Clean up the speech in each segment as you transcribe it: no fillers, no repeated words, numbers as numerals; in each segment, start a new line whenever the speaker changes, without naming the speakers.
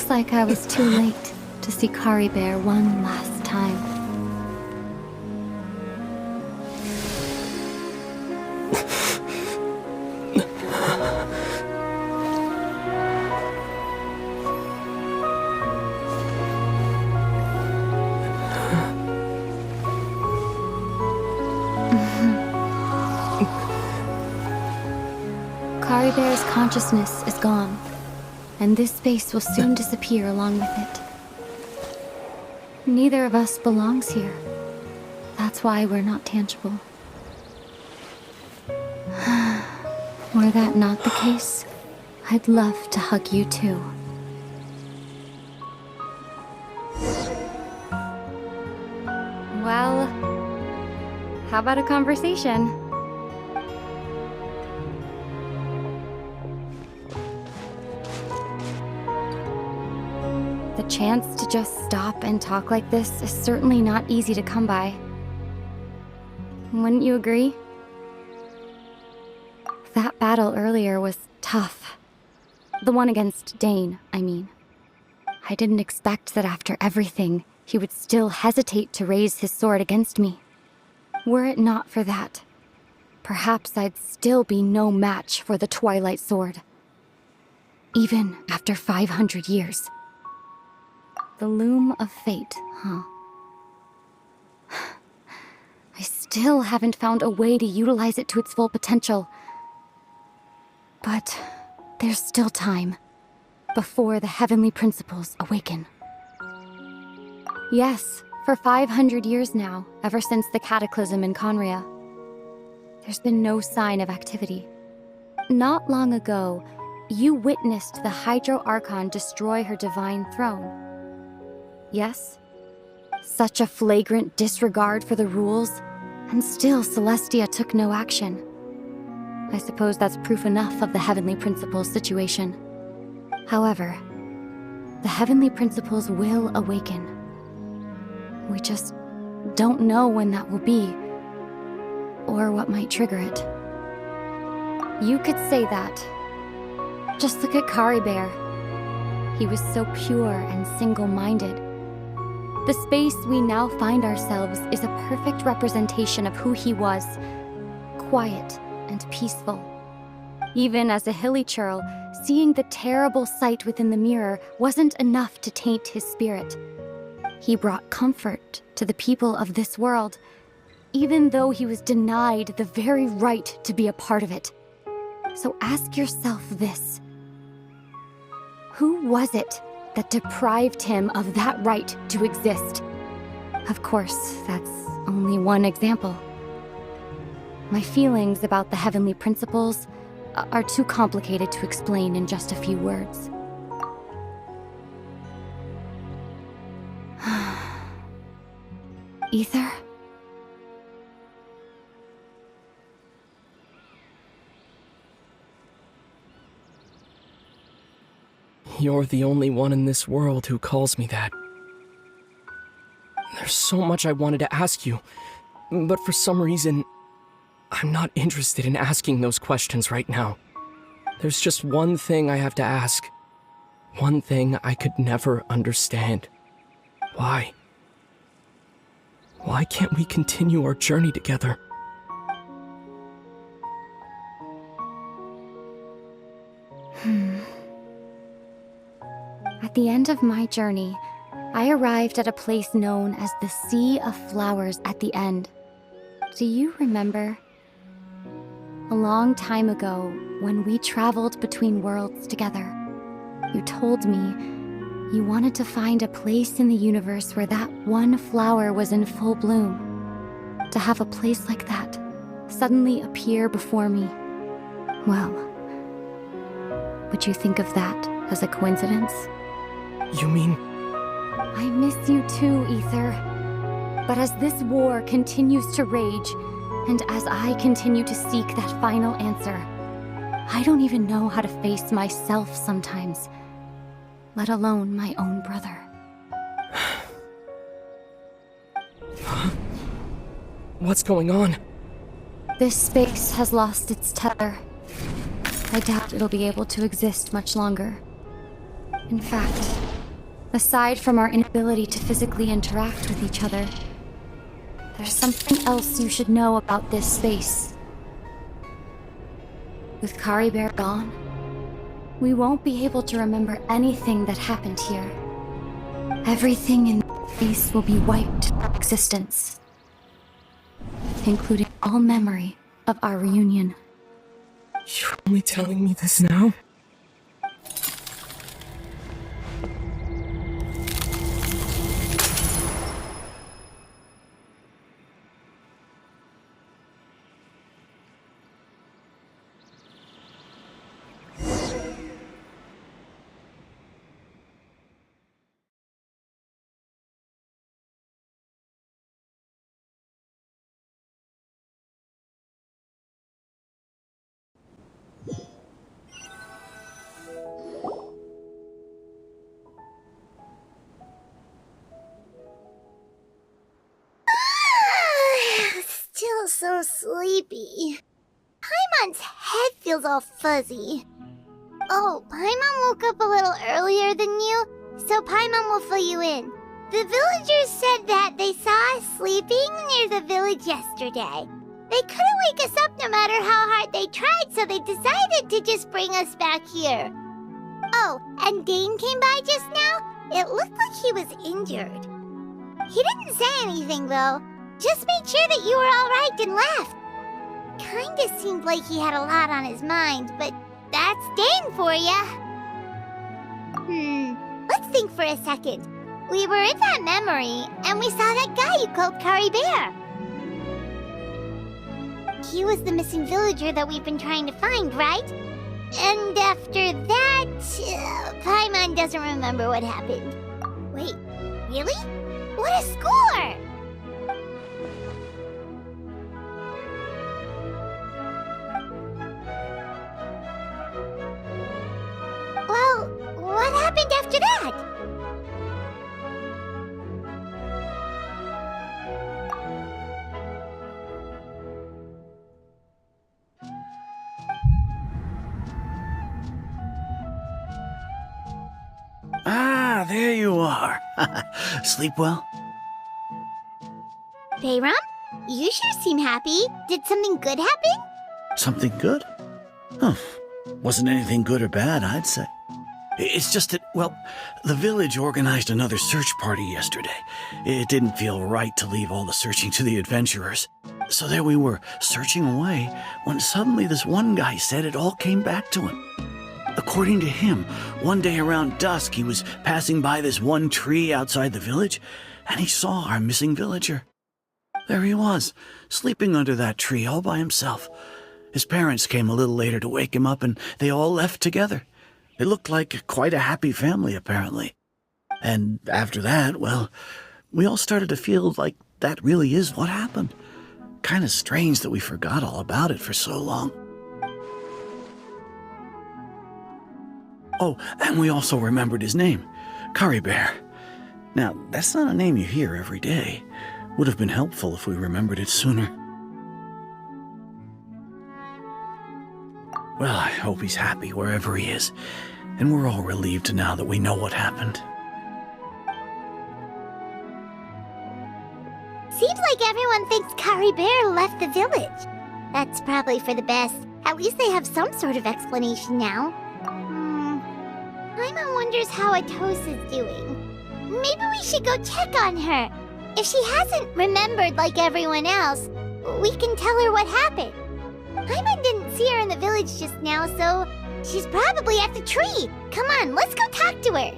Looks like I was too late to see Kari Bear one last time. Kari Bear's consciousness is gone, and this space will soon disappear along with it. Neither of us belongs here. That's why we're not tangible. Were that not the case, I'd love to hug you too. Well, how about a conversation? The chance to just stop and talk like this is certainly not easy to come by. Wouldn't you agree? That battle earlier was tough. The one against Dane, I mean. I didn't expect that after everything, he would still hesitate to raise his sword against me. Were it not for that, perhaps I'd still be no match for the Twilight Sword. Even after 500 years. The loom of fate, huh? I still haven't found a way to utilize it to its full potential. But there's still time, before the heavenly principles awaken. Yes, for 500 years now, ever since the cataclysm in Conria, there's been no sign of activity. Not long ago, you witnessed the Hydro Archon destroy her divine throne. Yes? Such a flagrant disregard for the rules, and still Celestia took no action. I suppose that's proof enough of the Heavenly Principles situation. However, the Heavenly Principles will awaken. We just don't know when that will be, or what might trigger it. You could say that. Just look at Kari Bear. He was so pure and single-minded. The space we now find ourselves is a perfect representation of who he was. Quiet and peaceful. Even as a hilly churl, seeing the terrible sight within the mirror wasn't enough to taint his spirit. He brought comfort to the people of this world, even though he was denied the very right to be a part of it. So ask yourself this. Who was it that deprived him of that right to exist? Of course, that's only one example. My feelings about the Heavenly Principles are too complicated to explain in just a few words. Aether?
You're the only one in this world who calls me that. There's so much I wanted to ask you, but for some reason, I'm not interested in asking those questions right now. There's just one thing I have to ask. One thing I could never understand. Why? Why can't we continue our journey together?
At the end of my journey, I arrived at a place known as the Sea of Flowers at the End. Do you remember? A long time ago, when we traveled between worlds together, you told me you wanted to find a place in the universe where that one flower was in full bloom. To have a place like that suddenly appear before me. Well, would you think of that as a coincidence?
You mean...
I miss you too, Aether. But as this war continues to rage, and as I continue to seek that final answer, I don't even know how to face myself sometimes, let alone my own brother.
What's going on?
This space has lost its tether. I doubt it'll be able to exist much longer. In fact, Aside from our inability to physically interact with each other, there's something else you should know about this space. With Kari Bear gone, we won't be able to remember anything that happened here. Everything in this space will be wiped from existence, including all memory of our reunion.
You're only telling me this now?
Still so sleepy. Paimon's head feels all fuzzy. Oh, Paimon woke up a little earlier than you, so Paimon will fill you in. The villagers said that they saw us sleeping near the village yesterday. They couldn't wake us up no matter how hard they tried, so they decided to just bring us back here. Oh, and Dane came by just now. It looked like he was injured. He didn't say anything, though. Just made sure that you were all right and left. Kinda seemed like he had a lot on his mind, but that's Dane for ya. Let's think for a second. We were in that memory, and we saw that guy you called Kari Bear. He was the missing villager that we've been trying to find, right? And after that, Paimon doesn't remember what happened. Wait, really? What a score! Well, what happened after that?
Ah, there you are. Sleep well?
Bayram? You sure seem happy. Did something good happen?
Something good? Huh. Wasn't anything good or bad, I'd say. It's just that, well, the village organized another search party yesterday. It didn't feel right to leave all the searching to the adventurers. So there we were, searching away, when suddenly this one guy said it all came back to him. According to him, one day around dusk he was passing by this one tree outside the village, and he saw our missing villager. There he was, sleeping under that tree all by himself. His parents came a little later to wake him up, and they all left together. It looked like quite a happy family, apparently. And after that, well, we all started to feel like that really is what happened. Kind of strange that we forgot all about it for so long. Oh, and we also remembered his name, Kari Bear. Now, that's not a name you hear every day. Would have been helpful if we remembered it sooner. Well, I hope he's happy wherever he is, and we're all relieved now that we know what happened.
Seems like everyone thinks Kari Bear left the village. That's probably for the best. At least they have some sort of explanation now. Paimon wonders how Atosa's doing. Maybe we should go check on her. If she hasn't remembered like everyone else, we can tell her what happened. Paimon didn't see her in the village just now, so she's probably at the tree. Come on, let's go talk to her.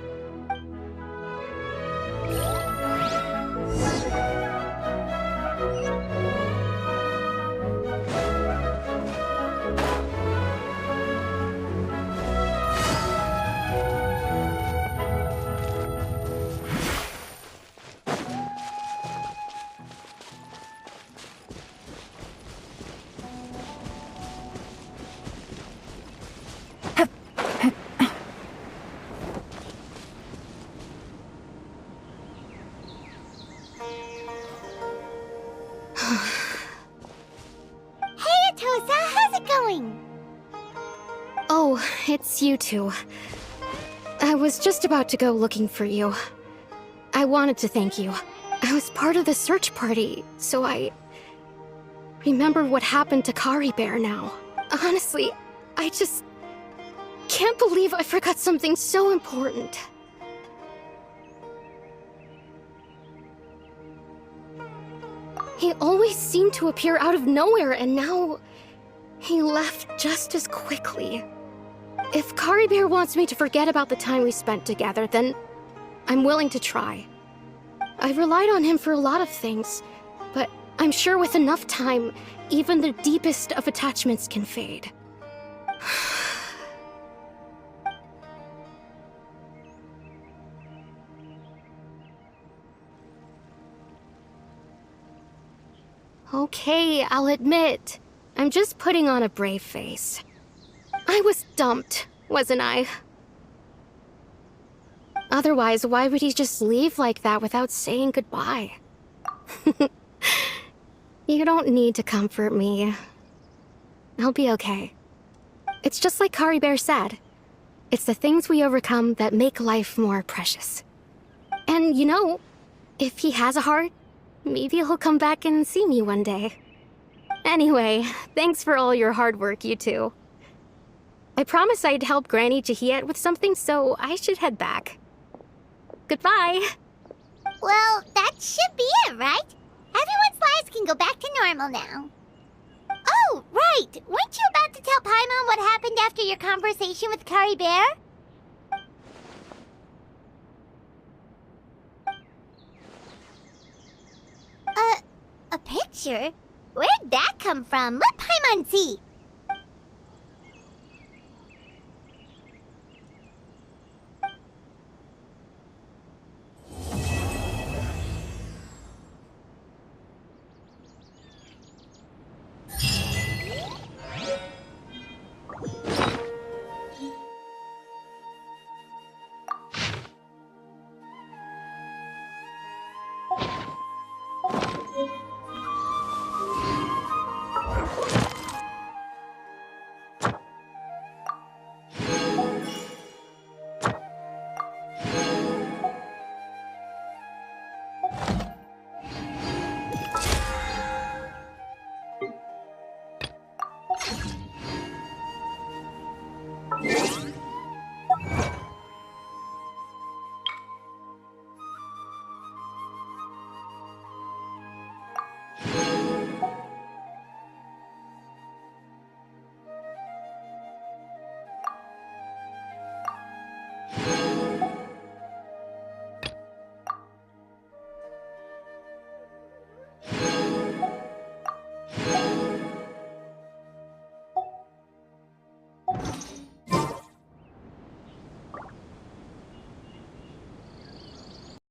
Oh, it's you two.
I was just about to go looking for you. I wanted to thank you. I was part of the search party, so I remember what happened to Kari Bear now. Honestly, I just can't believe I forgot something so important. He always seemed to appear out of nowhere, and now he left just as quickly. If Kari Bear wants me to forget about the time we spent together, then I'm willing to try. I've relied on him for a lot of things, but I'm sure with enough time, even the deepest of attachments can fade. Okay, I'll admit, I'm just putting on a brave face. I was dumped, wasn't I? Otherwise, why would he just leave like that without saying goodbye? You don't need to comfort me. I'll be okay. It's just like Kari Bear said. It's the things we overcome that make life more precious. And you know, if he has a heart, maybe he'll come back and see me one day. Anyway, thanks for all your hard work, you two. I promised I'd help Granny Jahiet with something, so I should head back. Goodbye.
Well, that should be it, right? Everyone's lives can go back to normal now. Oh, right! Weren't you about to tell Paimon what happened after your conversation with Kari Bear? A picture? Where'd that come from? Let Paimon see.